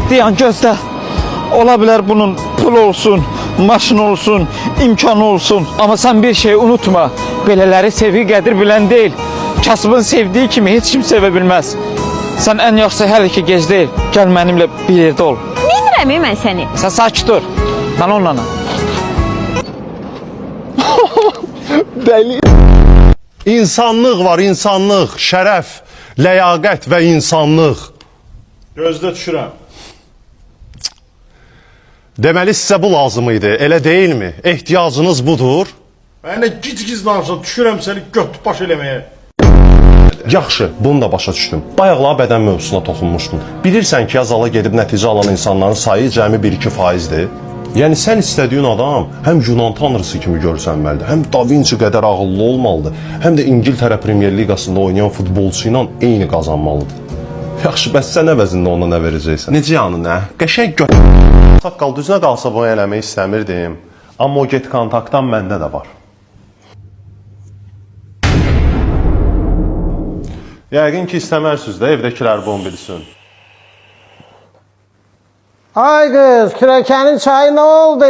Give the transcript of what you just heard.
dayan gözlə. Ola bilər bunun pul olsun, maşın olsun, imkanı olsun. Amma sən bir şey unutma. Belələri sevgi qədir bilən deyil. Kasıbın sevdiyi kimi heç kim sevə bilməz. Sən ən yaxşısı hələ ki gec deyil. Gəl mənimlə bir yerdə ol. Neynirəm mən səni? Sən sakit dur. Mən onunla. Dəli. İnsanlıq var, insanlıq, şərəf, ləyaqət və insanlıq. Gözdə düşürəm. Deməli sizə bu lazım idi, elə deyilmi? Ehtiyacınız budur. Mən də gic-gic danışam, düşürəm səni göt baş eləməyə. Yaxşı, bunu da başa düşdüm. Bayaqlar bədən mövzusuna toxunmuşdun. Bilirsən ki, yazala gedib nəticə alan insanların sayı cəmi 1-2%-dir. Yəni sən istədiyin adam həm Yunan tanrısı kimi görsənməlidir, həm Da Vinci qədər ağıllı olmalıdır, həm də İngiltərə Premyer Liqasında oynayan futbolçu ilə eyni qazanmalıdır. Yaxşı, bəs sən əvəzində ona nə verəcəksən? Necə yanı nə? Qəşəng saqqal düzünə qalsa bunu eləmək istəmirdim. Amma o get kontaktdan məndə də var. Yəqin ki istəmərsiniz də evdəkilər bunu bilsin. Ay kız, kürekenin çayı ne oldu?